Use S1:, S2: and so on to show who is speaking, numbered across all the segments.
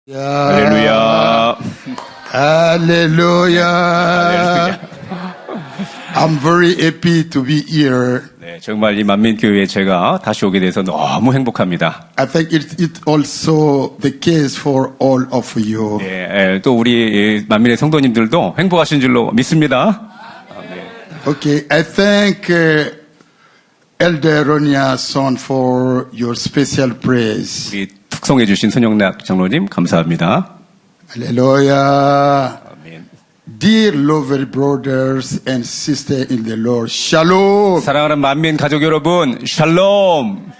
S1: 할렐루야.
S2: Hallelujah. I'm very happy to be here.
S1: 네, 정말 이 만민교회에 제가 다시 오게 돼서 너무 행복합니다.
S2: I think it's also the case for all of you.
S1: 네, 또 우리 만민의 성도님들도 행복하신 줄로 믿습니다.
S2: Okay, I thank Elder Ronia Son for your special praise.
S1: 우리 특송해 주신 손영락 장로님 감사합니다.
S2: Hallelujah.
S1: 아멘.
S2: Dear loved brothers and sisters in the Lord, Shalom.
S1: 사랑하는 만민 가족 여러분, 샬롬.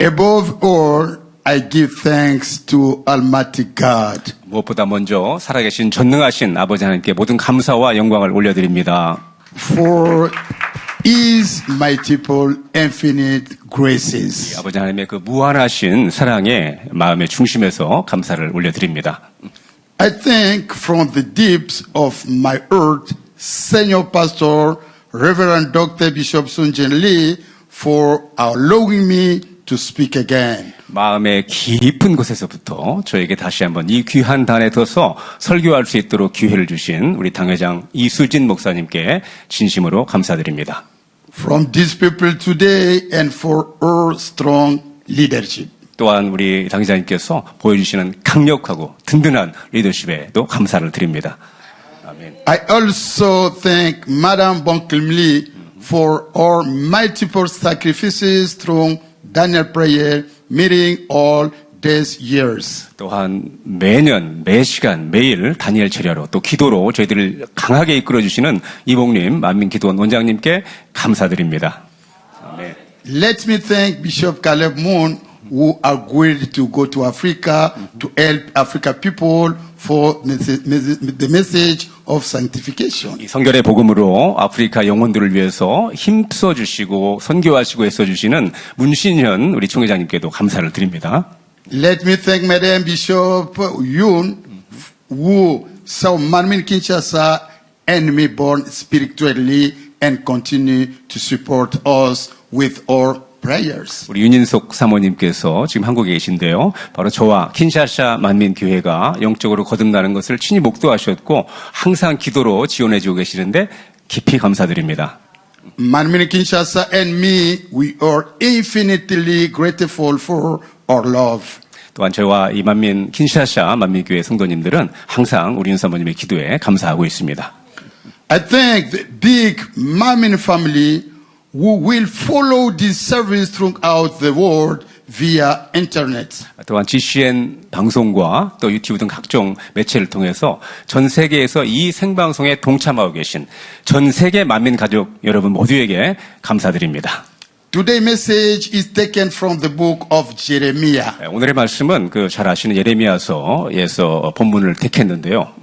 S2: Above all, I give thanks to Almighty God.
S1: 무엇보다 먼저 살아계신 전능하신 아버지 하나님께 모든 감사와 영광을 올려드립니다.
S2: For His multiple infinite graces.
S1: 아버지 하나님의 그 무한하신 사랑의 마음의 중심에서 감사를 올려드립니다.
S2: I thank from the deeps of my heart, Senior Pastor, Reverend Dr. Bishop Sun Jin Lee, for allowing me to speak again.
S1: 마음의 깊은 곳에서부터 저에게 다시 한번 이 귀한 단에 서서 설교할 수 있도록 기회를 주신 우리 당회장 이수진 목사님께 진심으로 감사드립니다.
S2: From these people today and for her strong leadership.
S1: 또한 우리 당회장님께서 보여주시는 강력하고 든든한 리더십에도 감사를 드립니다. 아멘.
S2: I also thank Madame Bonkim Lee for her multiple sacrifices through Daniel prayer meeting all these years.
S1: 또한 매년, 매시간, 매일 다니엘 철야로 또 기도로 저희들을 강하게 이끌어주시는 이봉님, 만민기도원 원장님께 감사드립니다. 아멘.
S2: Let me thank Bishop Caleb Moon, who agreed to go to Africa to help Africa people for the message of sanctification.
S1: 이 성결의 복음으로 아프리카 영혼들을 위해서 힘써 주시고 선교하시고 애써 주시는 문신현 우리 총회장님께도 감사를 드립니다.
S2: Let me thank Madam Bishop Yoon, who saw Manmin Kinshasa and me born spiritually and continue to support us with our prayers.
S1: 우리 윤인석 사모님께서 지금 한국에 계신데요. 바로 저와 킨샤샤 만민교회가 영적으로 거듭나는 것을 친히 목도하셨고 항상 기도로 지원해주고 계시는데 깊이 감사드립니다.
S2: Manmin Kinshasa and me, we are infinitely grateful for our love.
S1: 또한 저와 이 만민 킨샤샤 만민교회 성도님들은 항상 우리 윤 사모님의 기도에 감사하고 있습니다.
S2: I thank the big Manmin family who will follow this service throughout the world via internet.
S1: 또한 GCN 방송과 또 유튜브 등 각종 매체를 통해서 전 세계에서 이 생방송에 동참하고 계신 전 세계 만민 가족 여러분 모두에게 감사드립니다.
S2: Today's message is taken from the book of Jeremiah.
S1: 오늘의 말씀은 그 잘 아시는 예레미야서에서 본문을 택했는데요.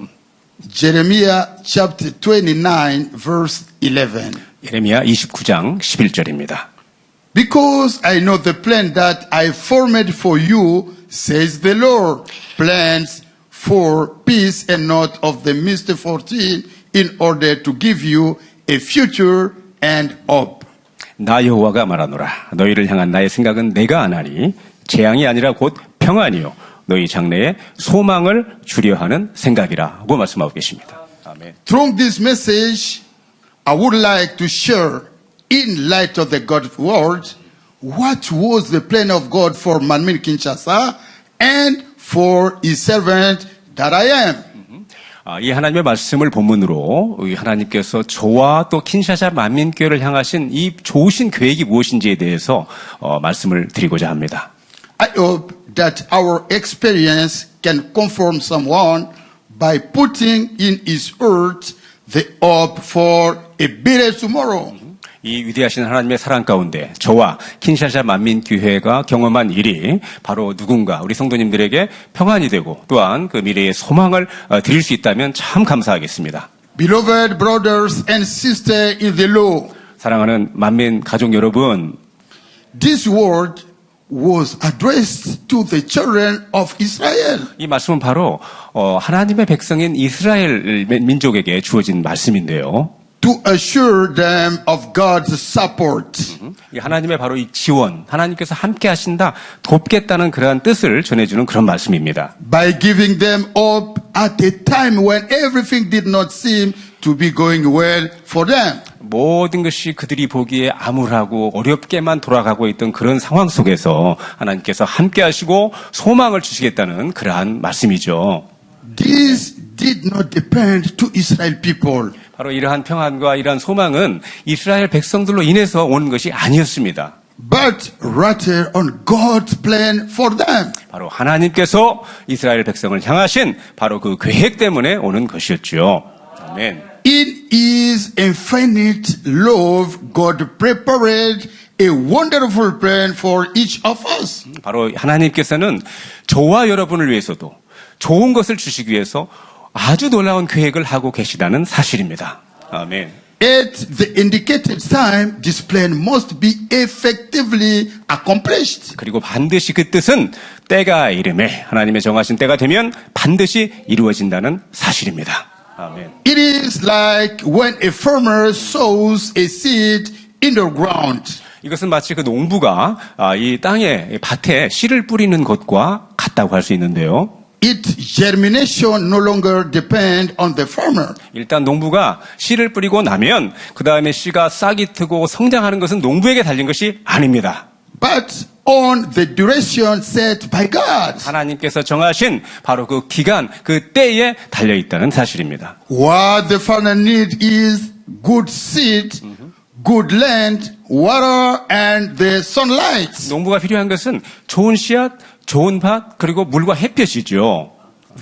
S2: Jeremiah chapter 29 verse 11.
S1: 예레미야 29장 11절입니다.
S2: Because I know the plan that I formed for you, says the Lord, plans for peace and not of the misfortune, in order to give you a future and hope.
S1: 나 여호와가 말하노라. 너희를 향한 나의 생각은 내가 아나니 재앙이 아니라 곧 평안이요 너희 장래에 소망을 주려 하는 생각이라고 말씀하고 계십니다. 아멘.
S2: Through this message, I would like to share, in light of the God's word, what was the plan of God for Manmin Kinshasa and for His servant that I am.
S1: 이 하나님의 말씀을 본문으로 하나님께서 저와 또 킨샤샤 만민교회를 향하신 이 좋으신 계획이 무엇인지에 대해서 말씀을 드리고자 합니다.
S2: I hope that our experience can conform someone by putting in his heart the hope for a better tomorrow.
S1: 이 위대하신 하나님의 사랑 가운데 저와 킨샤샤 만민교회가 경험한 일이 바로 누군가 우리 성도님들에게 평안이 되고 또한 그 미래의 소망을 드릴 수 있다면 참 감사하겠습니다.
S2: Beloved brothers and sisters in the Lord,
S1: 사랑하는 만민 가족 여러분,
S2: this word was addressed to the children of Israel.
S1: 이 말씀은 바로 하나님의 백성인 이스라엘 민족에게 주어진 말씀인데요.
S2: To to assure them of God's support.
S1: 이 하나님의 바로 이 지원, 하나님께서 함께 하신다, 돕겠다는 그러한 뜻을 전해주는 그런 말씀입니다.
S2: By giving them hope at a time when everything did not seem to be going well for them.
S1: 모든 것이 그들이 보기에 암울하고 어렵게만 돌아가고 있던 그런 상황 속에서 하나님께서 함께 하시고 소망을 주시겠다는 그러한 말씀이죠.
S2: This did not depend to Israel people.
S1: 바로 이러한 평안과 이러한 소망은 이스라엘 백성들로 인해서 오는 것이 아니었습니다.
S2: But rather on God's plan for them.
S1: 바로 하나님께서 이스라엘 백성을 향하신 바로 그 계획 때문에 오는 것이었죠. 아멘.
S2: In His infinite love, God prepared a wonderful plan for each of us.
S1: 바로 하나님께서는 저와 여러분을 위해서도 좋은 것을 주시기 위해서 아주 놀라운 계획을 하고 계시다는 사실입니다. 아멘.
S2: At the indicated time, this plan must be effectively accomplished.
S1: 그리고 반드시 그 뜻은 때가 이름에 하나님의 정하신 때가 되면 반드시 이루어진다는 사실입니다. 아멘.
S2: It is like when a farmer sows a seed in the ground.
S1: 이것은 마치 그 농부가 이 땅에 이 밭에 씨를 뿌리는 것과 같다고 할 수 있는데요.
S2: Its germination no longer depends on the farmer.
S1: 일단 농부가 씨를 뿌리고 나면 그 다음에 씨가 싹이 트고 성장하는 것은 농부에게 달린 것이 아닙니다.
S2: But on the duration set by God.
S1: 하나님께서 정하신 바로 그 기간, 그 때에 달려 있다는 사실입니다.
S2: What the farmer needs is good seed, good land, water, and the sunlight.
S1: 농부가 필요한 것은 좋은 씨앗, 좋은 밭, 그리고 물과 햇볕이죠.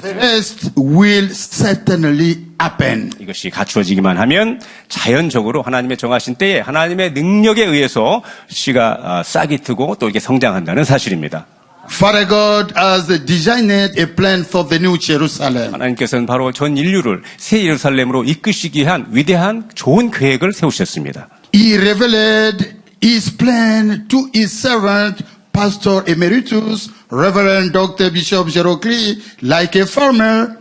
S2: The rest will certainly happen.
S1: 이것이 갖추어지기만 하면 자연적으로 하나님의 정하신 때에 하나님의 능력에 의해서 씨가 싹이 트고 또 이게 성장한다는 사실입니다.
S2: Father God has designed a plan for the New Jerusalem.
S1: 하나님께서는 바로 전 인류를 새 예루살렘으로 이끄시기 위한 위대한 좋은 계획을 세우셨습니다.
S2: He revealed His plan to His servant, Pastor Emeritus, Reverend Dr. Bishop Jerokli, like a farmer,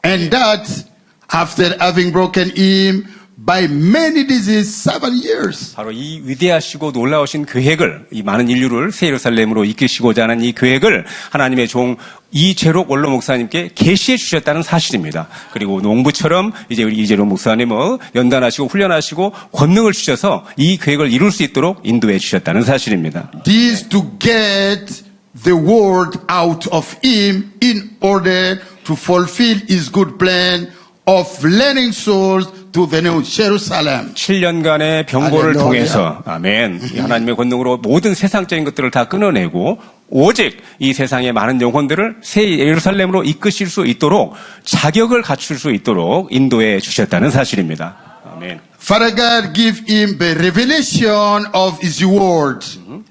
S2: and that after having broken him by many diseases 7 years.
S1: 바로 이 위대하시고 놀라우신 계획을, 이 많은 인류를 새 예루살렘으로 이끄시고자 하는 이 계획을 하나님의 종 이재록 원로 목사님께 계시해 주셨다는 사실입니다. 그리고 농부처럼 이제 우리 이재록 목사님을 연단하시고 훈련하시고 권능을 주셔서 이 계획을 이룰 수 있도록 인도해 주셨다는 사실입니다.
S2: This to get the word out of him in order to fulfill his good plan of leading souls to the New Jerusalem.
S1: 7년간의 병고를
S2: 할렐루야.
S1: 통해서 아멘. 이 하나님의 권능으로 모든 세상적인 것들을 다 끊어내고 오직 이 세상의 많은 영혼들을 새 예루살렘으로 이끄실 수 있도록 자격을 갖출 수 있도록 인도해 주셨다는 사실입니다. 아멘.
S2: Father God give him the revelation of his word.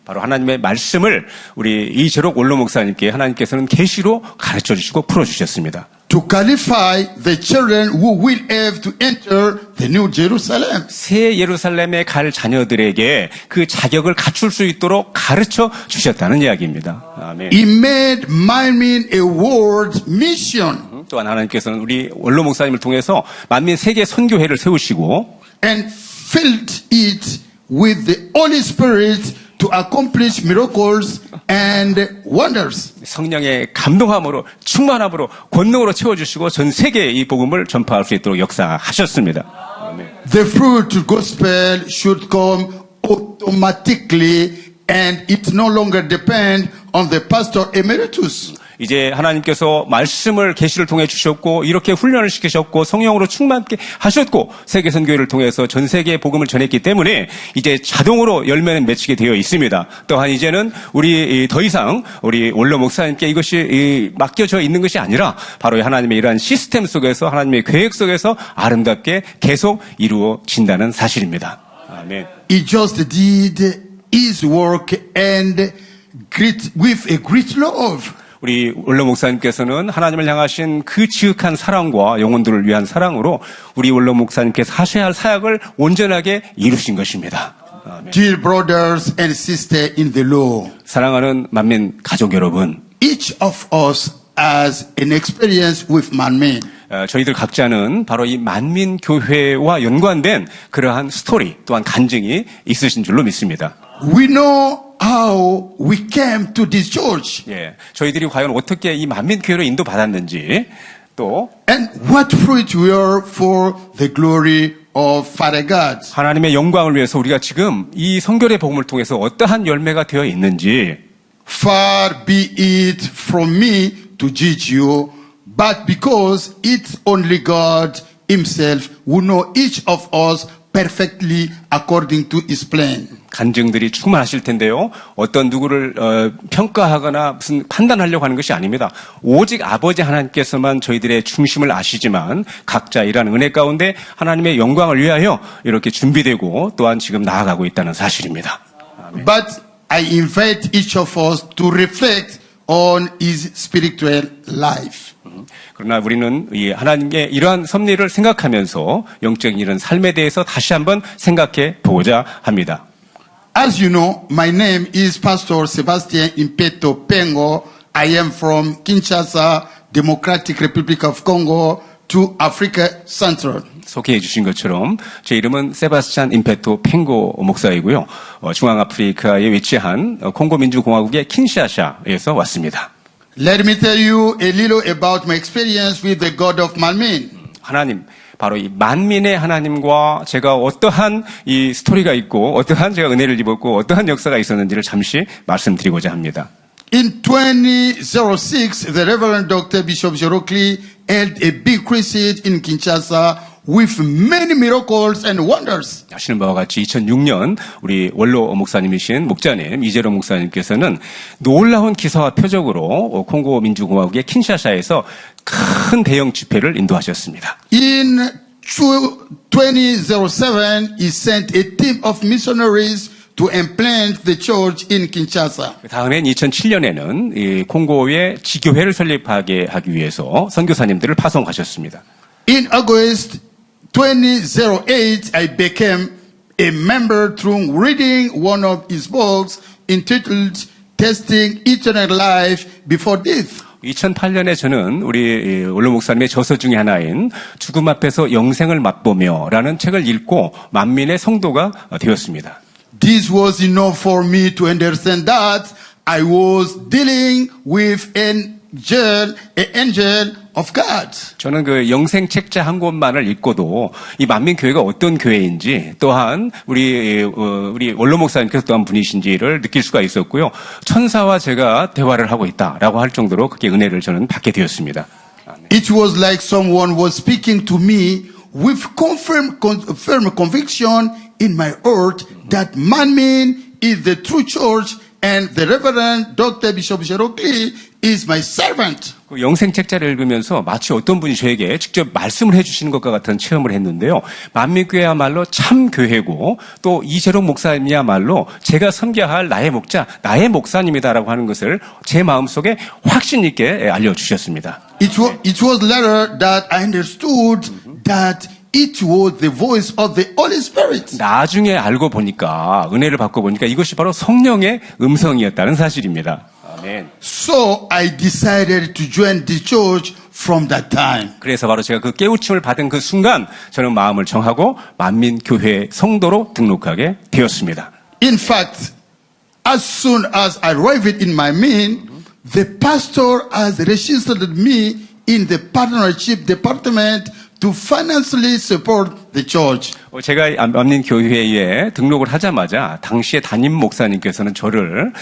S1: 바로 하나님의 말씀을 우리 이재록 원로 목사님께 하나님께서는 계시로 가르쳐 주시고 풀어 주셨습니다.
S2: To qualify the children who will have to enter the New Jerusalem.
S1: 새 예루살렘에 갈 자녀들에게 그 자격을 갖출 수 있도록 가르쳐 주셨다는 이야기입니다. 아멘.
S2: He made 만민 a world mission
S1: 또한 하나님께서는 우리 원로 목사님을 통해서 만민 세계 선교회를 세우시고
S2: and filled it with the Holy Spirit to accomplish miracles and wonders.
S1: 성령의 감동함으로 충만함으로 권능으로 채워주시고 전 세계에 이 복음을 전파할 수 있도록 역사하셨습니다. 아멘.
S2: The fruit gospel should come automatically and it no longer depend on the pastor emeritus.
S1: 이제 하나님께서 말씀을 계시를 통해 주셨고 이렇게 훈련을 시키셨고 성령으로 충만케 하셨고 세계 선교회를 통해서 전 세계에 복음을 전했기 때문에 이제 자동으로 열매는 맺히게 되어 있습니다. 또한 이제는 우리 더 이상 우리 원로 목사님께 이것이 맡겨져 있는 것이 아니라 바로 하나님의 이러한 시스템 속에서 하나님의 계획 속에서 아름답게 계속 이루어진다는 사실입니다. 아멘.
S2: He just did his work and with a great love.
S1: 우리 원로 목사님께서는 하나님을 향하신 그 지극한 사랑과 영혼들을 위한 사랑으로 우리 원로 목사님께서 하셔야 할 사역을 온전하게 이루신 것입니다. 아멘.
S2: Dear brothers and sisters in the Lord,
S1: 사랑하는 만민 가족 여러분,
S2: each of us has an experience with manmin.
S1: 저희들 각자는 바로 이 만민교회와 연관된 그러한 스토리 또한 간증이 있으신 줄로 믿습니다.
S2: We know how we came to this church
S1: 예, 저희들이 과연 어떻게 이 만민교회로 인도받았는지 또
S2: and what fruit we are for the glory of Father God.
S1: 하나님의 영광을 위해서 우리가 지금 이 성결의 복음을 통해서 어떠한 열매가 되어 있는지
S2: Far be it from me to judge you, but because it's only God Himself who know each of us perfectly according to His plan.
S1: 간증들이 충만하실 텐데요. 어떤 누구를 평가하거나 무슨 판단하려고 하는 것이 아닙니다. 오직 아버지 하나님께서만 저희들의 중심을 아시지만 각자 이러한 은혜 가운데 하나님의 영광을 위하여 이렇게 준비되고 또한 지금 나아가고 있다는 사실입니다.
S2: But I invite each of us to reflect on his spiritual life.
S1: 그러나 우리는 이 하나님의 이러한 섭리를 생각하면서 영적인 이런 삶에 대해서 다시 한번 생각해 보고자 합니다.
S2: As you know, my name is Pastor Sebastian Impeto Pengo. I am from Kinshasa, Democratic Republic of Congo to Africa Central.
S1: 소개해 주신 것처럼 제 이름은 세바스찬 임페토 팽고 목사이고요. 중앙아프리카에 위치한 콩고 민주공화국의 킨샤샤에서 왔습니다.
S2: Let me tell you a little about my experience with the God of Manmin.
S1: 하나님, 바로 이 만민의 하나님과 제가 어떠한 이 스토리가 있고 어떠한 제가 은혜를 입었고 어떠한 역사가 있었는지를 잠시 말씀드리고자 합니다.
S2: In 2006, the Reverend Dr. Bishop Jerokli held a big crusade in Kinshasa with many miracles and wonders.
S1: 아시는 바와 같이 2006년 우리 원로 목사님이신 목자님 이재로 목사님께서는 놀라운 기사와 표적으로 콩고 민주공화국의 킨샤사에서 큰 대형 집회를 인도하셨습니다.
S2: In 2007, he sent a team of missionaries to implant the church in Kinshasa.
S1: 다음엔 2007년에는 이 콩고에 지교회를 설립하게 하기 위해서 선교사님들을 파송하셨습니다.
S2: In August 2008, I became a member through reading one of his books entitled Testing Eternal Life Before Death.
S1: 2008년에 저는 우리 원로 목사님의 저서 중에 하나인 죽음 앞에서 영생을 맛보며라는 책을 읽고 만민의 성도가 되었습니다.
S2: This was enough for me to understand that I was dealing with an angel of God.
S1: 저는 그 영생 책자 한 권만을 읽고도 이 만민교회가 어떤 교회인지 또한 우리 원로 목사님께서 또한 분이신지를 느낄 수가 있었고요. 천사와 제가 대화를 하고 있다라고 할 정도로 그렇게 은혜를 저는 받게 되었습니다.
S2: It was like someone was speaking to me with firm conviction in my heart that Manmin is the true church and the Reverend Dr. Bishop Jerokli is my servant.
S1: 그 영생 책자를 읽으면서 마치 어떤 분이 저에게 직접 말씀을 해주시는 것과 같은 체험을 했는데요. 만민교회야말로 참 교회고 또 이재록 목사님이야말로 제가 섬겨야 할 나의 목자, 나의 목사님이다라고 하는 것을 제 마음속에 확신 있게 알려주셨습니다.
S2: It was later that I understood that it was the voice of the Holy Spirit.
S1: 나중에 알고 보니까 은혜를 받고 보니까 이것이 바로 성령의 음성이었다는 사실입니다. 아멘.
S2: So I decided to join the church from that time.
S1: 그래서 바로 제가 그 깨우침을 받은 그 순간 저는 마음을 정하고 만민교회 성도로 등록하게 되었습니다.
S2: In fact, as soon as I arrived in my mean, the pastor has registered me in the partnership department to financially support the church.
S1: 제가 만민교회에 등록을 하자마자 당시에 담임 목사님께서는 저를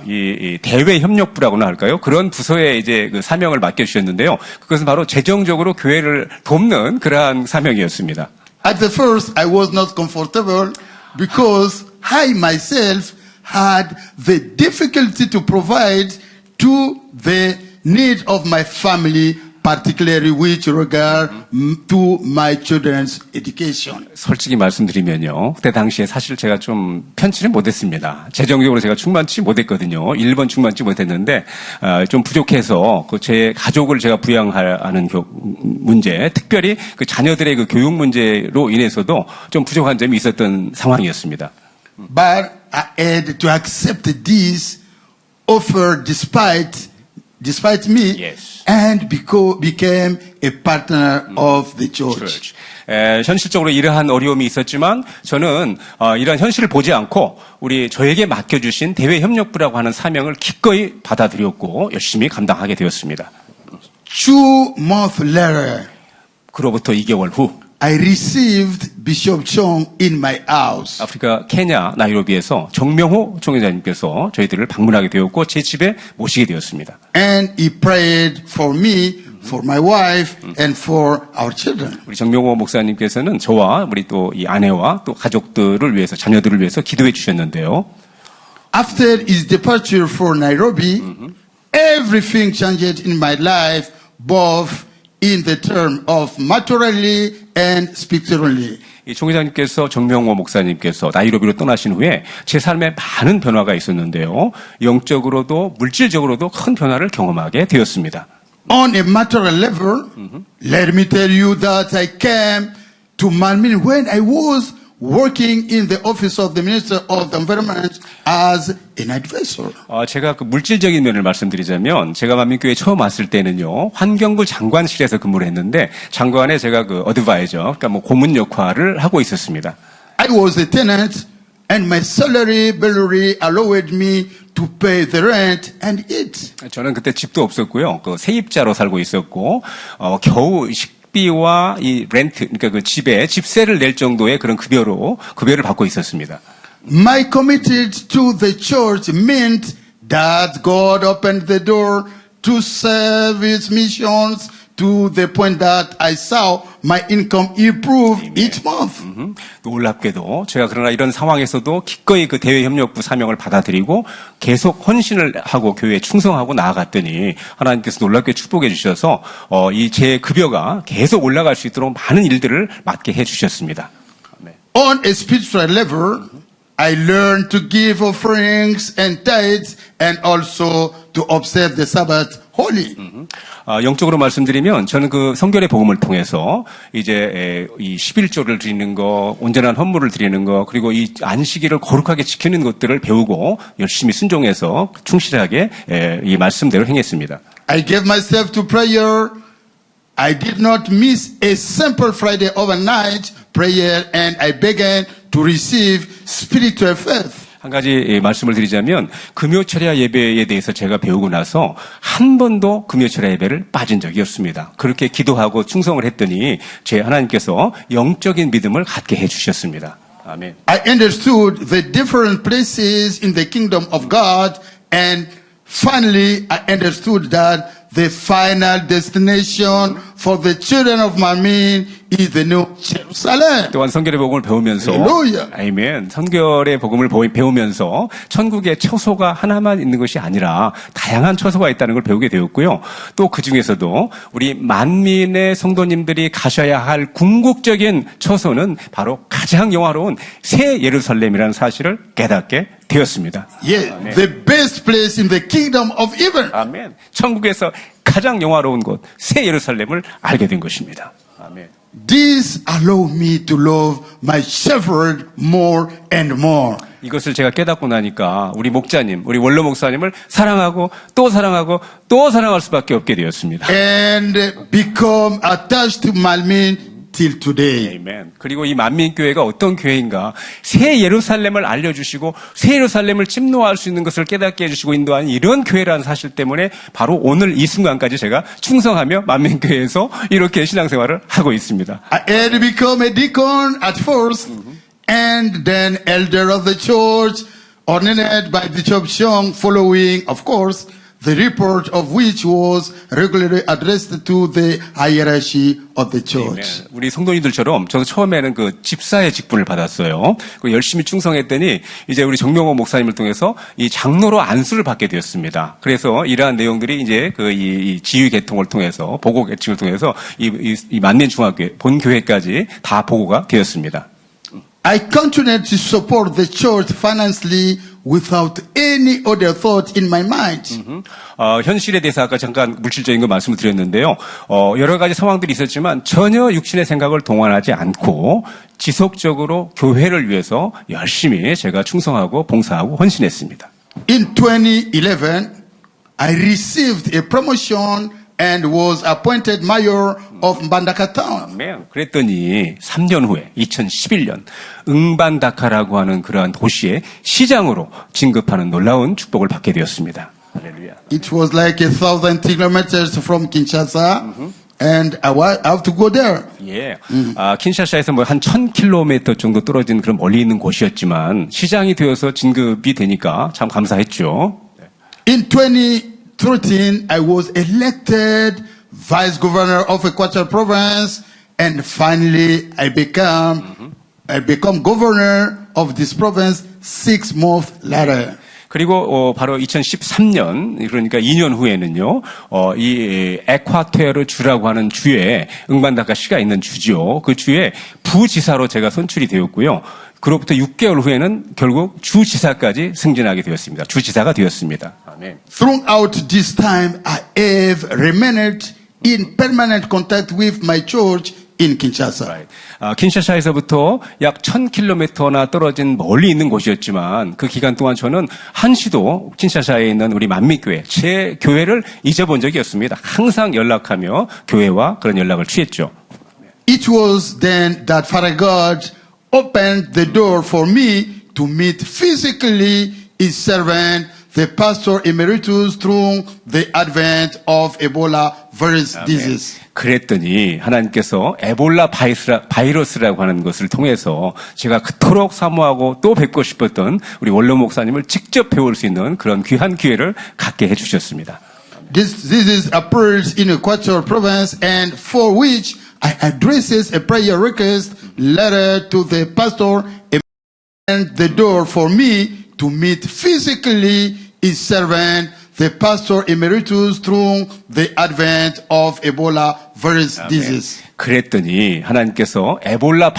S1: 이 대외 협력부라고나 할까요? 그런 부서에 이제 그 사명을 맡겨주셨는데요. 그것은 바로 재정적으로 교회를 돕는 그러한 사명이었습니다.
S2: At the first, I was not comfortable because I myself had the difficulty to provide to the need of my family, particularly with regard to my children's education.
S1: 솔직히 말씀드리면요. 그때 당시에 사실 제가 좀 편치를 못했습니다. 재정적으로 제가 충만치 못했거든요. 1번 충만치 못했는데 좀 부족해서 제 가족을 제가 부양하는 문제, 특별히 그 자녀들의 그 교육 문제로 인해서도 좀 부족한 점이 있었던 상황이었습니다.
S2: But I had to accept this offer despite despite me,
S1: Yes.
S2: and became a partner of the church.
S1: 현실적으로 이러한 어려움이 있었지만 저는 이러한 현실을 보지 않고 우리 저에게 맡겨주신 대외협력부라고 하는 사명을 기꺼이 받아들였고 열심히 감당하게 되었습니다.
S2: 2 months later,
S1: 그로부터 2개월 후
S2: I received Bishop Chong in my house.
S1: 아프리카 케냐 나이로비에서 정명호 총회장님께서 저희들을 방문하게 되었고 제 집에 모시게 되었습니다.
S2: And he prayed for me, for my wife, and for our children.
S1: 우리 정명호 목사님께서는 저와 우리 또 이 아내와 또 가족들을 위해서 자녀들을 위해서 기도해 주셨는데요.
S2: After his departure for Nairobi, everything changed in my life, both in the term of materially and spiritually.
S1: 이 총회장님께서 정명호 목사님께서 나이로비로 떠나신 후에 제 삶에 많은 변화가 있었는데요. 영적으로도 물질적으로도 큰 변화를 경험하게 되었습니다.
S2: On a material level, let me tell you that I came to Malmin when I was working in the office of the Minister of the Environment as an advisor.
S1: 제가 그 물질적인 면을 말씀드리자면 제가 만민교회에 처음 왔을 때는요 환경부 장관실에서 근무를 했는데 장관에 제가 그 어드바이저 그러니까 뭐 고문 역할을 하고 있었습니다.
S2: I was a tenant and my salary barely allowed me to pay the rent and eat.
S1: 저는 그때 집도 없었고요. 그 세입자로 살고 있었고 겨우 식비와 이 렌트 그러니까 그 집에 집세를 낼 정도의 그런 급여를 받고 있었습니다.
S2: My committed to the church meant that God opened the door to serve His missions to the point that I saw my income improve each month.
S1: 놀랍게도 제가 그러나 이런 상황에서도 기꺼이 그 대외협력부 사명을 받아들이고 계속 헌신을 하고 교회에 충성하고 나아갔더니 하나님께서 놀랍게 축복해 주셔서 이 제 급여가 계속 올라갈 수 있도록 많은 일들을 맡게 해 주셨습니다.
S2: On a spiritual level, I learned to give offerings and tithes and also to observe the Sabbath holy.
S1: 영적으로 말씀드리면 저는 그 성결의 복음을 통해서 이제 이 11조를 드리는 거, 온전한 헌물을 드리는 거, 그리고 이 안식일을 거룩하게 지키는 것들을 배우고 열심히 순종해서 충실하게 이 말씀대로 행했습니다.
S2: I gave myself to prayer. I did not miss a simple Friday overnight prayer and I began to receive spiritual faith.
S1: 한 가지 말씀을 드리자면 금요철야 예배에 대해서 제가 배우고 나서 한 번도 금요철야 예배를 빠진 적이 없습니다. 그렇게 기도하고 충성을 했더니 제 하나님께서 영적인 믿음을 갖게 해주셨습니다. 아멘.
S2: I understood the different places in the kingdom of God and finally I understood that the final destination for the children of Malmin is the New Jerusalem.
S1: 또한 성결의 복음을 배우면서
S2: 할렐루야.
S1: 아멘. 성결의 복음을 배우면서 천국의 처소가 하나만 있는 것이 아니라 다양한 처소가 있다는 걸 배우게 되었고요. 또 그 중에서도 우리 만민의 성도님들이 가셔야 할 궁극적인 처소는 바로 가장 영화로운 새 예루살렘이라는 사실을 깨닫게 되었습니다.
S2: Yeah,
S1: 아멘.
S2: the best place in the kingdom of heaven.
S1: 아멘. 천국에서 가장 영화로운 곳, 새 예루살렘을 알게 된 것입니다. 아멘.
S2: This allowed me to love my shepherd more and more.
S1: 이것을 제가 깨닫고 나니까 우리 목자님, 우리 원로 목사님을 사랑하고 또 사랑하고 또 사랑할 수밖에 없게 되었습니다.
S2: And become attached to Malmin till today.
S1: 아멘. 그리고 이 만민교회가 어떤 교회인가 새 예루살렘을 알려주시고 새 예루살렘을 침노할 수 있는 것을 깨닫게 해주시고 인도하는 이런 교회라는 사실 때문에 바로 오늘 이 순간까지 제가 충성하며 만민교회에서 이렇게 신앙생활을 하고 있습니다.
S2: I had become a deacon at first and then elder of the church ordained by Bishop Chong following, of course, the report of which was regularly addressed to the hierarchy of the church.
S1: 우리 성도님들처럼 저도 처음에는 그 집사의 직분을 받았어요. 그 열심히 충성했더니 이제 우리 정명호 목사님을 통해서 이 장로로 안수를 받게 되었습니다. 그래서 이러한 내용들이 이제 그 이 지휘 계통을 통해서 보고 계층을 통해서 이 만민 중학교 본교회까지 다 보고가 되었습니다.
S2: I continued to support the church financially without any other thought in my mind.
S1: 현실에 대해서 아까 잠깐 물질적인 거 말씀을 드렸는데요. 여러 가지 상황들이 있었지만 전혀 육신의 생각을 동원하지 않고 지속적으로 교회를 위해서 열심히 제가 충성하고 봉사하고 헌신했습니다.
S2: In 2011, I received a promotion and was appointed mayor of Mbandaka town.
S1: 그랬더니 3년 후에 2011년 응반다카라고 하는 그러한 도시의 시장으로 진급하는 놀라운 축복을 받게 되었습니다. 할렐루야.
S2: It was like 1,000 kilometers from Kinshasa, and I have to go there.
S1: 예. 킨샤사에서 뭐 한 1,000km 정도 떨어진 그런 멀리 있는 곳이었지만 시장이 되어서 진급이 되니까 참 감사했죠.
S2: In 2013, I was elected vice governor of Equatorial Province, and finally I become governor of this province 6 months later.
S1: 그리고 바로 2013년 그러니까 2년 후에는요. 이 에콰토르 주라고 하는 주에 응반다카시가 있는 주죠. 그 주에 부지사로 제가 선출이 되었고요. 그로부터 6개월 후에는 결국 주지사까지 승진하게 되었습니다. 주지사가 되었습니다. 아멘.
S2: Throughout this time, I have remained in permanent contact with my church in Kinshasa.
S1: 킨샤사에서부터 약 1,000km나 떨어진 멀리 있는 곳이었지만 그 기간 동안 저는 한시도 킨샤사에 있는 우리 만민교회, 제 교회를 잊어본 적이 없습니다. 항상 연락하며 교회와 그런 연락을 취했죠.
S2: It was then that Father God opened the door for me to meet physically His servant, the pastor emeritus, through the advent of Ebola virus disease.
S1: 그랬더니 하나님께서 에볼라 바이러스라고 하는 것을 통해서 제가 그토록 사모하고 또 뵙고 싶었던 우리 원로 목사님을 직접 배울 수 있는 그런 귀한 기회를 갖게 해주셨습니다.
S2: This is appeared in Equatorial Province, and for which I addresses a prayer request letter to the pastor and the door for me to meet physically his servant, the pastor emeritus, through the advent of Ebola virus disease.
S1: 그랬더니 하나님께서 에볼라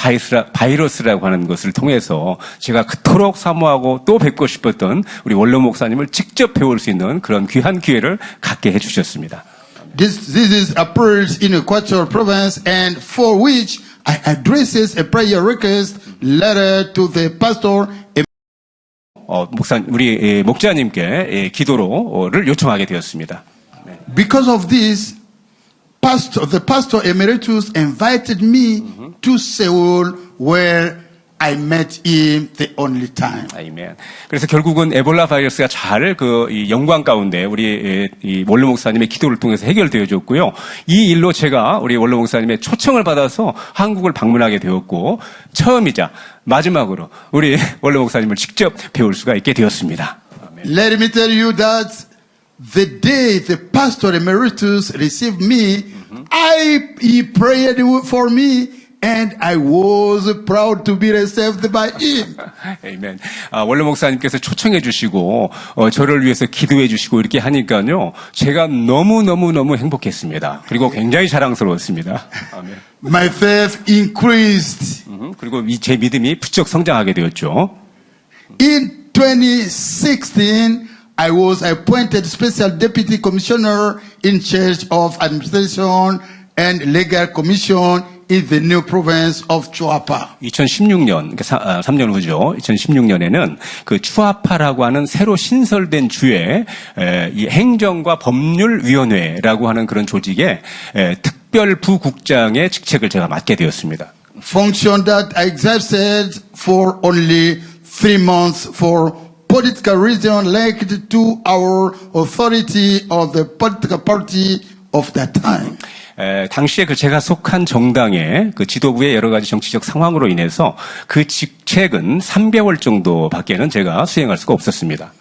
S1: 바이러스라고 하는 것을 통해서 제가 그토록 사모하고 또 뵙고 싶었던 우리 원로 목사님을 직접 배울 수 있는 그런 귀한 기회를 갖게 해주셨습니다.
S2: This is appeared in Equatorial Province, and for which I addresses a prayer request letter to the pastor.
S1: 우리 목자님께 기도를 요청하게 되었습니다.
S2: Because of this, the pastor emeritus invited me to Seoul, where I met him the only time.
S1: 아멘. 그래서 결국은 에볼라 바이러스가 잘 이 영광 가운데 우리 이 원로 목사님의 기도를 통해서 해결되어졌고요. 이 일로 제가 우리 원로 목사님의 초청을 받아서 한국을 방문하게 되었고 처음이자 마지막으로 우리 원로 목사님을 직접 배울 수가 있게 되었습니다. 아멘.
S2: Let me tell you that the day the pastor emeritus received me, he prayed for me. And I was proud to be received by him.
S1: 아멘. 원로 목사님께서 초청해 주시고 저를 위해서 기도해 주시고 이렇게 하니까요. 제가 너무 행복했습니다. 그리고 굉장히 자랑스러웠습니다. 아멘.
S2: My faith increased.
S1: 그리고 제 믿음이 부쩍 성장하게 되었죠.
S2: In 2016, I was appointed Special Deputy Commissioner in charge of Administration and Legal Commission in the new province of Chuapa.
S1: 2016년, 3년 후죠. 2016년에는 그 추아파라고 하는 새로 신설된 주의 이 행정과 법률위원회라고 하는 그런 조직의 특별부국장의 직책을 제가 맡게 되었습니다.
S2: Function that I exercised for only 3 months for political reason linked to our authority of the political party of that time.
S1: 당시에 제가 속한 정당의 그 지도부의 여러 가지 정치적 상황으로 인해서 그 직책은 3개월 정도밖에는 제가 수행할 수가 없었습니다.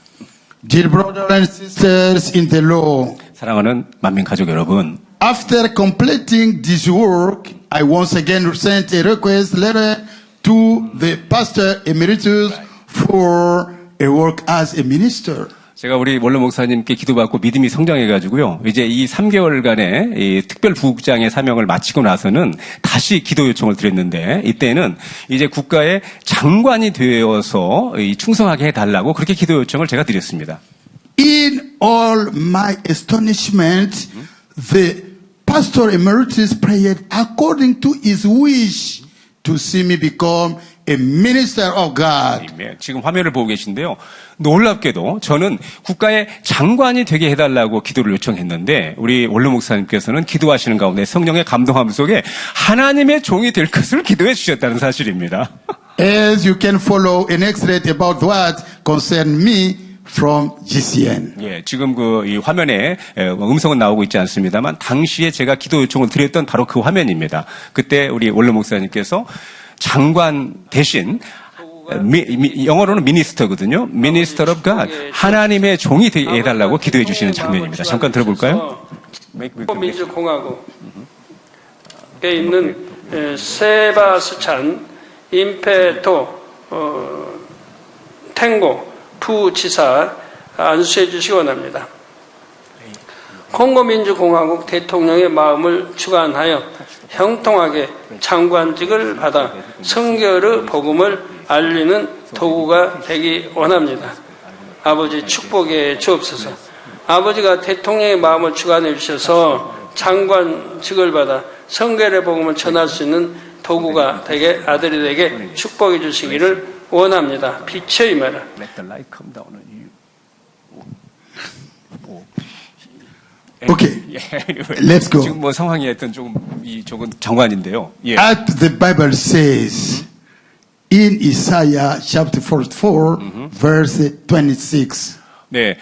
S2: Dear brothers and sisters in the law,
S1: 사랑하는 만민 가족 여러분,
S2: after completing this work, I once again sent a request letter to the pastor emeritus for a work as a minister.
S1: 제가 우리 원로 목사님께 기도받고 믿음이 성장해가지고요. 이제 이 3개월간의 이 특별 부국장의 사명을 마치고 나서는 다시 기도 요청을 드렸는데 이때는 이제 국가의 장관이 되어서 충성하게 해달라고 그렇게 기도 요청을 제가 드렸습니다.
S2: In all my astonishment, the pastor emeritus prayed according to his wish to see me become a minister of God.
S1: 지금 화면을 보고 계신데요. 놀랍게도 저는 국가의 장관이 되게 해달라고 기도를 요청했는데 우리 원로 목사님께서는 기도하시는 가운데 성령의 감동함 속에 하나님의 종이 될 것을 기도해 주셨다는 사실입니다.
S2: As you can follow an extract about what concerned me from GCN.
S1: 예, 지금 이 화면에 음성은 나오고 있지 않습니다만 당시에 제가 기도 요청을 드렸던 바로 그 화면입니다. 그때 우리 원로 목사님께서 장관 대신 영어로는 미니스터거든요. Minister of God. 하나님의 종이 되게 해달라고 기도해 주시는 장면입니다. 잠깐 들어볼까요?
S3: 민주공화국에 있는 세바스찬 임페토 탱고 부지사 안수해 주시기 원합니다. 콩고민주공화국 대통령의 마음을 주관하여 형통하게 장관직을 받아 성결의 복음을 알리는 도구가 되기 원합니다. 아버지 축복해 주옵소서. 아버지가 대통령의 마음을 주관해 주셔서 장관직을 받아 성결의 복음을 전할 수 있는 도구가 되게 아들이 되게 축복해 주시기를 원합니다. 빛의 임하라.
S2: Okay, let's go.
S1: 지금 상황이 하여튼 조금 장관인데요. 예.
S2: As the Bible says in Isaiah chapter 44, verse 26.
S1: 네,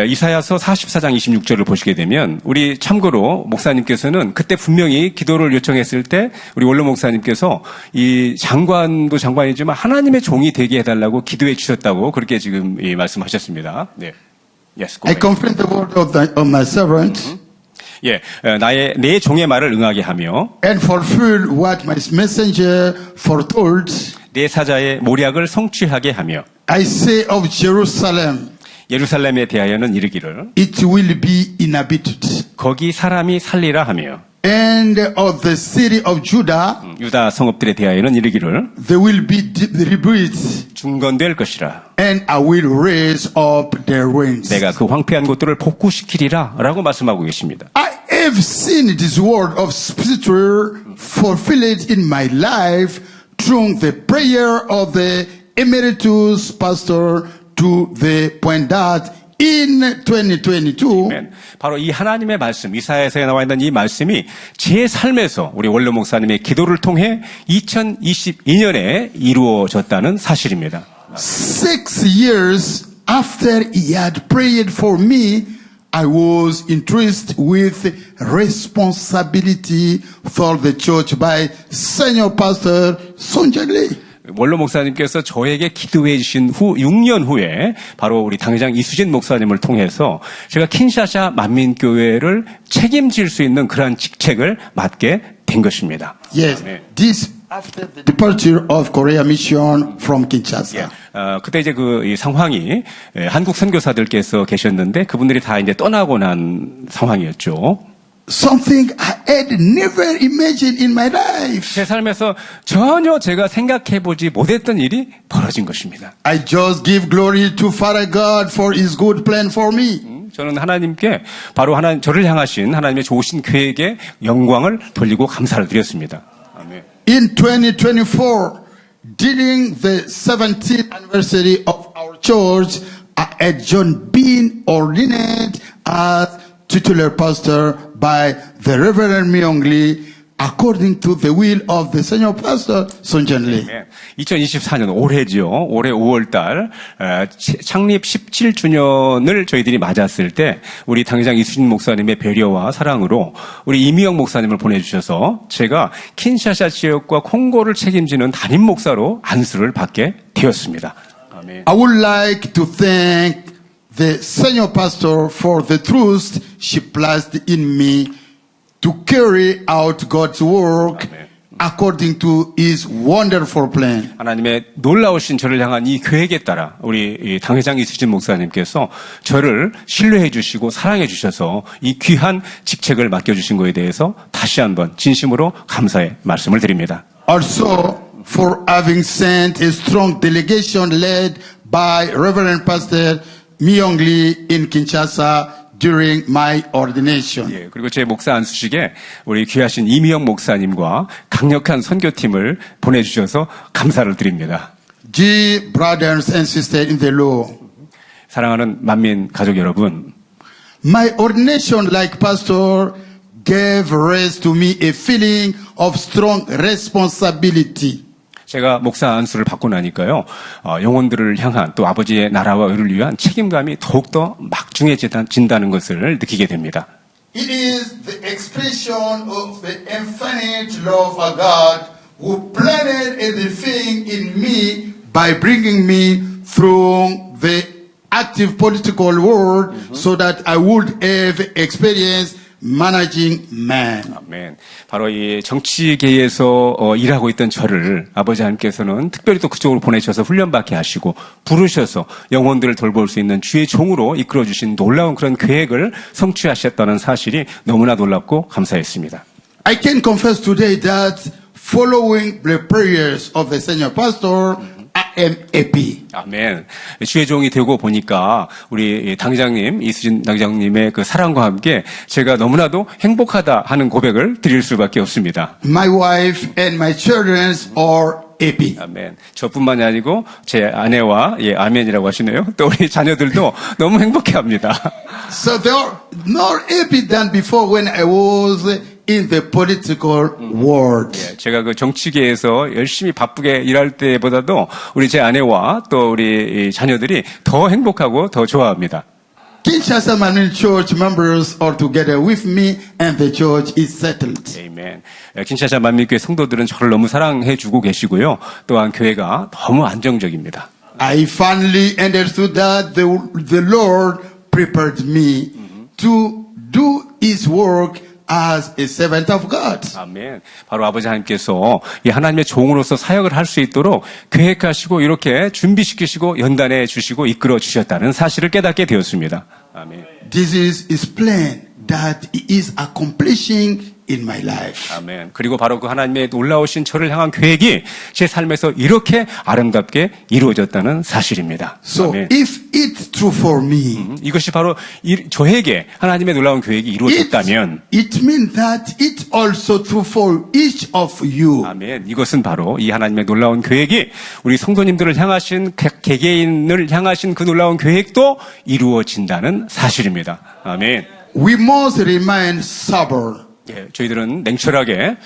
S1: 이사야서 44장 26절을 보시게 되면 우리 참고로 목사님께서는 그때 분명히 기도를 요청했을 때 우리 원로 목사님께서 이 장관도 장관이지만 하나님의 종이 되게 해달라고 기도해 주셨다고 그렇게 지금 말씀하셨습니다. 네. Yes,
S2: I confirm the word of my servant.
S1: 예, 내 종의 말을 응하게 하며
S2: And fulfill what my messenger foretold.
S1: 내 사자의 모략을 성취하게 하며
S2: I say of Jerusalem,
S1: 예루살렘에 대하여는 이르기를
S2: it will be inhabited.
S1: 거기 사람이 살리라 하며
S2: And of the city of Judah,
S1: 유다 성읍들에 대하여는 이르기를
S2: they will be rebuilt.
S1: 중건될 것이라.
S2: And I will raise up their ruins.
S1: 내가 그 황폐한 곳들을 복구시키리라 라고 말씀하고 계십니다.
S2: I have seen this word of scripture fulfilled in my life through the prayer of the emeritus pastor to the point that in 2022,
S1: 바로 이 하나님의 말씀, 이사야서에 나와 있는 이 말씀이 제 삶에서 우리 원로 목사님의 기도를 통해 2022년에 이루어졌다는 사실입니다.
S2: 6 years after he had prayed for me, I was entrusted with responsibility for the church by Senior Pastor Sonja Lee.
S1: 원로 목사님께서 저에게 기도해 주신 후 6년 후에 바로 우리 당회장 이수진 목사님을 통해서 제가 킨샤사 만민교회를 책임질 수 있는 그러한 직책을 맡게 된 것입니다.
S2: Yes, this after the departure of Korea Mission from Kinshasa.
S1: 그때 이제 이 상황이 한국 선교사들께서 계셨는데 그분들이 다 이제 떠나고 난 상황이었죠.
S2: Something I had never imagined in my life.
S1: 제 삶에서 전혀 제가 생각해보지 못했던 일이 벌어진 것입니다.
S2: I just give glory to Father God for His good plan for me.
S1: 저는 하나님께 바로 저를 향하신 하나님의 좋으신 계획에 영광을 돌리고 감사를 드렸습니다. 아멘.
S2: In 2024, during the 17th anniversary of our church, I had just been ordained as titular pastor by the Reverend Myung Lee according to the will of the Senior Pastor Sonjan Lee.
S1: 2024년 올해죠. 올해 5월달 창립 17주년을 저희들이 맞았을 때 우리 당회장 이수진 목사님의 배려와 사랑으로 우리 이미영 목사님을 보내주셔서 제가 킨샤사 지역과 콩고를 책임지는 담임 목사로 안수를 받게 되었습니다. 아멘.
S2: I would like to thank the Senior Pastor for the trust she placed in me to carry out God's work according to His wonderful plan.
S1: 하나님의 놀라우신 저를 향한 이 계획에 따라 우리 당회장 이수진 목사님께서 저를 신뢰해 주시고 사랑해 주셔서 이 귀한 직책을 맡겨주신 것에 대해서 다시 한번 진심으로 감사의 말씀을 드립니다.
S2: Also for having sent a strong delegation led by Reverend Pastor Myung Lee in Kinshasa during my ordination.
S1: 예, 그리고 제 목사 안수식에 우리 귀하신 이미영 목사님과 강력한 선교팀을 보내주셔서 감사를 드립니다.
S2: Dear brothers and sisters in the Lord,
S1: 사랑하는 만민 가족 여러분,
S2: my ordination like pastor gave rise to me a feeling of strong responsibility.
S1: 제가 목사 안수를 받고 나니까요, 영혼들을 향한 또 아버지의 나라와 의를 위한 책임감이 더욱더 막중해진다는 것을 느끼게 됩니다.
S2: It is the expression of the infinite love of God who planted everything in me by bringing me through the active political world so that I would have experience managing man.
S1: 아멘. 바로 이 정치계에서 일하고 있던 저를 아버지 하나님께서는 특별히 또 그쪽으로 보내셔서 훈련받게 하시고 부르셔서 영혼들을 돌볼 수 있는 주의 종으로 이끌어주신 놀라운 그런 계획을 성취하셨다는 사실이 너무나 놀랍고 감사했습니다.
S2: I can confess today that following the prayers of the senior pastor, I am happy.
S1: 아멘. 주의 종이 되고 보니까 우리 당장님, 이수진 당장님의 그 사랑과 함께 제가 너무나도 행복하다 하는 고백을 드릴 수밖에 없습니다.
S2: My wife and my children are happy.
S1: 아멘. 저뿐만이 아니고 제 아내와 아멘이라고 하시네요. 또 우리 자녀들도 너무 행복해합니다.
S2: So they are more happy than before when I was in the political world.
S1: 제가 그 정치계에서 열심히 바쁘게 일할 때보다도 우리 제 아내와 또 우리 자녀들이 더 행복하고 더 좋아합니다.
S2: Kinshasa Manmin Church members are together with me and the church is settled.
S1: 아멘. 킨샤사 만민교회 성도들은 저를 너무 사랑해 주고 계시고요. 또한 교회가 너무 안정적입니다.
S2: I finally understood that the Lord prepared me to do His work as a servant of God.
S1: 아멘. 바로 아버지 하나님께서 이 하나님의 종으로서 사역을 할 수 있도록 계획하시고 이렇게 준비시키시고 연단해 주시고 이끌어 주셨다는 사실을 깨닫게 되었습니다. 아멘.
S2: This is His plan that He is accomplishing in my life.
S1: 아멘. 그리고 바로 그 하나님의 놀라우신 저를 향한 계획이 제 삶에서 이렇게 아름답게 이루어졌다는 사실입니다.
S2: So
S1: 아멘.
S2: if it's true for me,
S1: 이것이 바로 저에게 하나님의 놀라운 계획이 이루어졌다면
S2: it means that it's also true for each of you.
S1: 아멘. 이것은 바로 이 하나님의 놀라운 계획이 우리 성도님들을 향하신 개개인을 향하신 그 놀라운 계획도 이루어진다는 사실입니다. 아멘.
S2: We must remain sober
S1: 예, 저희들은 냉철하게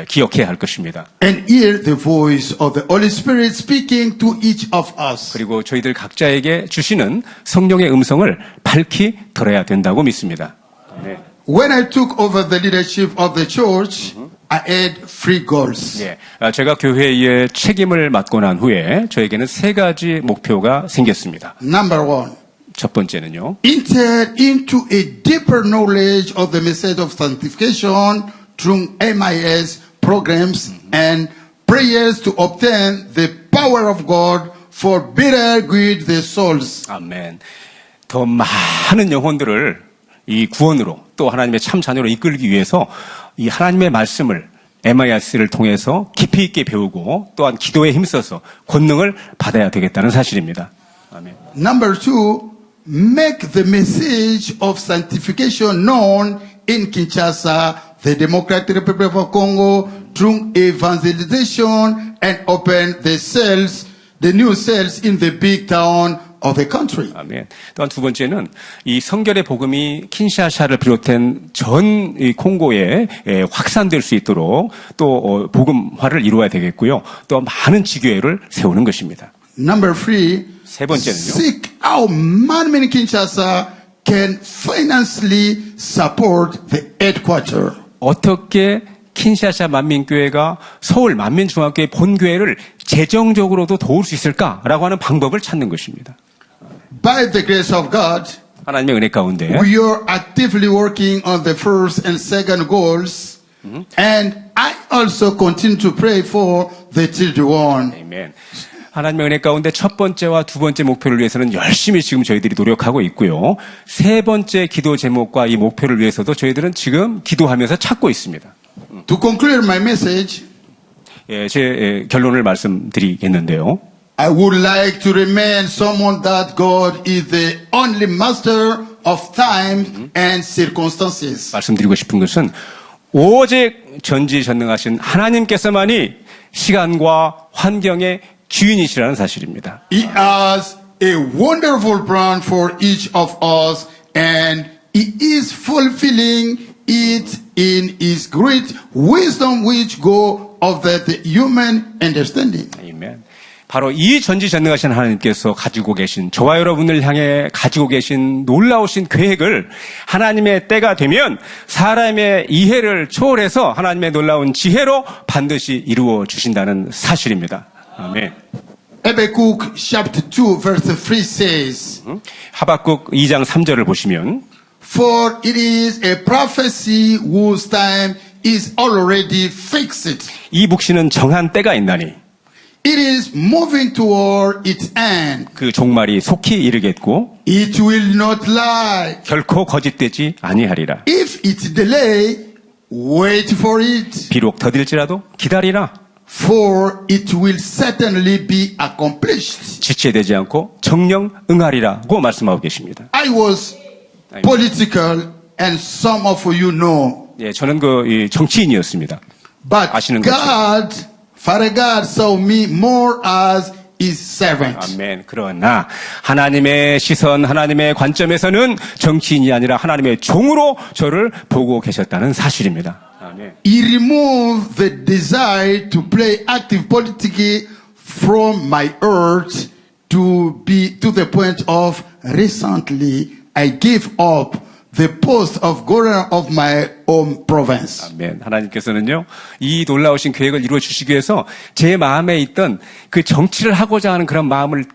S1: 기억해야 할 것입니다.
S2: and hear the voice of the Holy Spirit speaking to each of us.
S1: 그리고 저희들 각자에게 주시는 성령의 음성을 밝히 들어야 된다고 믿습니다. 아멘.
S2: When I took over the leadership of the church, I had 3 goals.
S1: 예, 제가 교회의 책임을 맡고 난 후에 저에게는 3가지 목표가 생겼습니다.
S2: Number 1,
S1: 첫 번째는요.
S2: enter into a deeper knowledge of the message of sanctification through MIS programs and prayers to obtain the power of God for better guide their souls.
S1: 아멘. 더 많은 영혼들을 이 구원으로 또 하나님의 참 자녀로 이끌기 위해서 이 하나님의 말씀을 MIS를 통해서 깊이 있게 배우고 또한 기도에 힘써서 권능을 받아야 되겠다는 사실입니다. 아멘.
S2: Number 2, make the message of sanctification known in Kinshasa, the Democratic Republic of Congo, through evangelization and open the new cells in the big town of the country.
S1: 아멘. 또한 두 번째는 이 성결의 복음이 킨샤샤를 비롯한 전 이 콩고에 확산될 수 있도록 또 복음화를 이루어야 되겠고요. 또 많은 지교회를 세우는 것입니다.
S2: Number 3,
S1: 세 번째는요.
S2: seek how Manmin Kinshasa can financially support the headquarters.
S1: 어떻게 킨샤샤 만민교회가 서울 만민중앙교회 본교회를 재정적으로도 도울 수 있을까라고 하는 방법을 찾는 것입니다.
S2: By the grace of God,
S1: 하나님의 은혜 가운데
S2: we are actively working on the first and second goals, and I also continue to pray for the third one.
S1: 아멘. 하나님의 은혜 가운데 첫 번째와 두 번째 목표를 위해서는 열심히 지금 저희들이 노력하고 있고요. 세 번째 기도 제목과 이 목표를 위해서도 저희들은 지금 기도하면서 찾고 있습니다.
S2: To conclude my message,
S1: 예, 제 결론을 말씀드리겠는데요.
S2: I would like to remind someone that God is the only master of time and circumstances.
S1: 말씀드리고 싶은 것은 오직 전지전능하신 하나님께서만이 시간과 환경의 주인이시라는 사실입니다.
S2: He has a wonderful plan for each of us, and He is fulfilling it in His great wisdom which go of the human understanding.
S1: 아멘. 바로 이 전지전능하신 하나님께서 가지고 계신 저와 여러분을 향해 가지고 계신 놀라우신 계획을 하나님의 때가 되면 사람의 이해를 초월해서 하나님의 놀라운 지혜로 반드시 이루어 주신다는 사실입니다. 아멘.
S2: Habakkuk chapter 2 verse 3 says,
S1: 하박국 2장 3절을 보시면
S2: For it is a prophecy whose time is already fixed.
S1: 이 묵시는 정한 때가 있나니
S2: It is moving toward its end.
S1: 그 종말이 속히 이르겠고
S2: It will not lie.
S1: 결코 거짓되지 아니하리라.
S2: If it delay, wait for it,
S1: 비록 더딜지라도 기다리라.
S2: for it will certainly be accomplished.
S1: 지체되지 않고 정령 응하리라고 말씀하고 계십니다.
S2: I was political, and some of you know.
S1: 예, 저는 이 정치인이었습니다.
S2: But
S1: 아시는
S2: God, Father God saw me more as His servant.
S1: 아멘. 그러나 하나님의 시선, 하나님의 관점에서는 정치인이 아니라 하나님의 종으로 저를 보고 계셨다는 사실입니다. 아멘.
S2: He removed the desire to play active politics from my heart to the point of recently I gave up the post of governor of my home province.
S1: 아멘. 하나님께서는요, 이 놀라우신 계획을 이루어 주시기 위해서 제 마음에 있던 그 정치를 하고자 하는 그런 마음을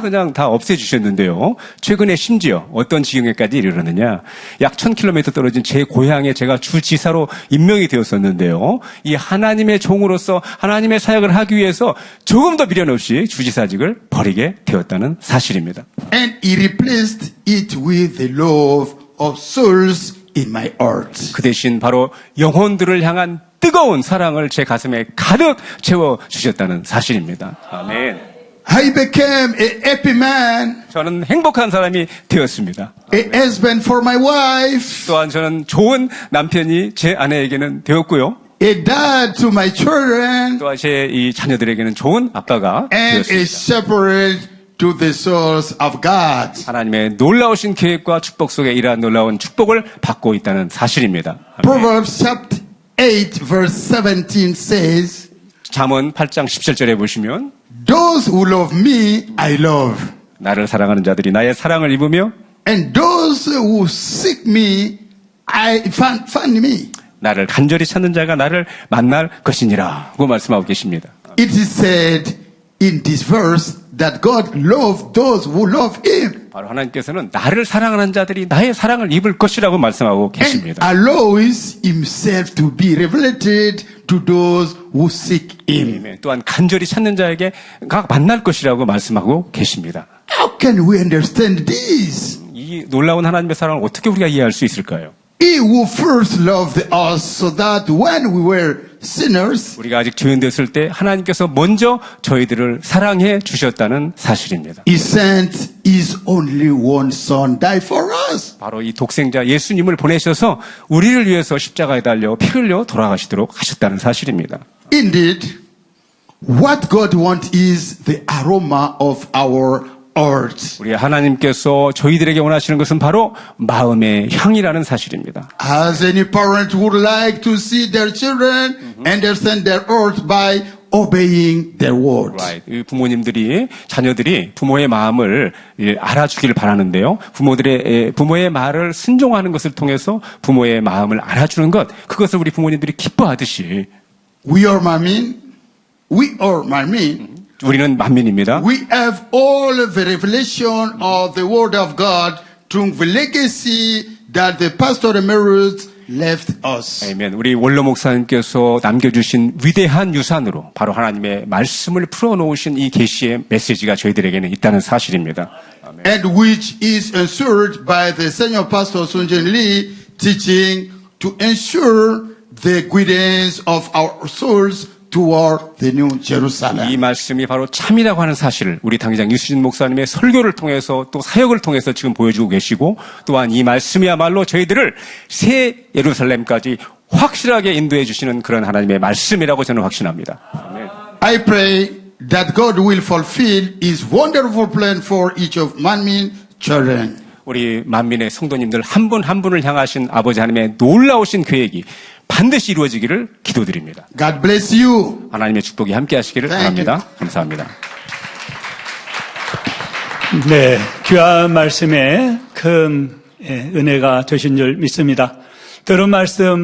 S1: 그냥 다 없애주셨는데요. 최근에 심지어 어떤 지경에까지 이르렀느냐. 약 1000km 떨어진 제 고향에 제가 주지사로 임명이 되었었는데요. 이 하나님의 종으로서 하나님의 사역을 하기 위해서 조금 더 미련 없이 주지사직을 버리게 되었다는 사실입니다.
S2: And he replaced it with the love of souls in my heart.
S1: 그 대신 바로 영혼들을 향한 뜨거운 사랑을 제 가슴에 가득 채워 주셨다는 사실입니다. 아멘.
S2: I became a happy man,
S1: 저는 행복한 사람이 되었습니다.
S2: a husband for my wife,
S1: 또한 저는 좋은 남편이 제 아내에게는 되었고요.
S2: a dad to my children,
S1: 또한 제 이 자녀들에게는 좋은 아빠가
S2: and a
S1: 되었습니다.
S2: shepherd to the souls of God.
S1: 하나님의 놀라우신 계획과 축복 속에 이러한 놀라운 축복을 받고 있다는 사실입니다. 아멘.
S2: Proverbs chapter 8 verse 17 says,
S1: 잠언 8장 17절에 보시면
S2: Those who love me, I love.
S1: 나를 사랑하는 자들이 나의 사랑을 입으며
S2: And those who seek me, I find me.
S1: 나를 간절히 찾는 자가 나를 만날 것이니라고 말씀하고 계십니다.
S2: It is said in this verse that God loves those who love Him
S1: 바로 하나님께서는 나를 사랑하는 자들이 나의 사랑을 입을 것이라고 말씀하고
S2: and
S1: 계십니다.
S2: allows Himself to be revealed to those who seek Him.
S1: 아멘. 또한 간절히 찾는 자에게 만날 것이라고 말씀하고 계십니다.
S2: How can we understand this?
S1: 이 놀라운 하나님의 사랑을 어떻게 우리가 이해할 수 있을까요?
S2: He who first loved us so that when we were sinners,
S1: 우리가 아직 죄인 됐을 때 하나님께서 먼저 저희들을 사랑해 주셨다는 사실입니다.
S2: He sent His only one Son die for us.
S1: 바로 이 독생자 예수님을 보내셔서 우리를 위해서 십자가에 달려 피 흘려 돌아가시도록 하셨다는 사실입니다.
S2: Indeed, what God wants is the aroma of our heart.
S1: 우리 하나님께서 저희들에게 원하시는 것은 바로 마음의 향이라는 사실입니다.
S2: As any parent would like to see their children understand their heart by obeying their words.
S1: Right. 이 부모님들이 자녀들이 부모의 마음을 알아주기를 바라는데요. 부모의 말을 순종하는 것을 통해서 부모의 마음을 알아주는 것, 그것을 우리 부모님들이 기뻐하듯이
S2: We are Manmin.
S1: 우리는 만민입니다.
S2: We have all the revelation of the Word of God through the legacy that the Pastor Emeritus left us.
S1: 아멘. 우리 원로 목사님께서 남겨주신 위대한 유산으로 바로 하나님의 말씀을 풀어놓으신 이 계시의 메시지가 저희들에게는 있다는 사실입니다. 아멘.
S2: And which is ensured by the Senior Pastor Sun Jin Lee teaching to ensure the guidance of our souls toward the New Jerusalem.
S1: 이 말씀이 바로 참이라고 하는 사실을 우리 당장 이수진 목사님의 설교를 통해서 또 사역을 통해서 지금 보여주고 계시고 또한 이 말씀이야말로 저희들을 새 예루살렘까지 확실하게 인도해 주시는 그런 하나님의 말씀이라고 저는 확신합니다. 아멘.
S2: I pray that God will fulfill His wonderful plan for each of 만민 children.
S1: 우리 만민의 성도님들 한 분 한 분을 향하신 아버지 하나님의 놀라우신 계획이 반드시 이루어지기를 기도드립니다.
S2: God bless you.
S1: 하나님의 축복이 함께 하시기를
S2: Thank
S1: 바랍니다. 감사합니다.
S4: 네, 귀한 말씀에 큰 은혜가 되신 줄 믿습니다. 들은 말씀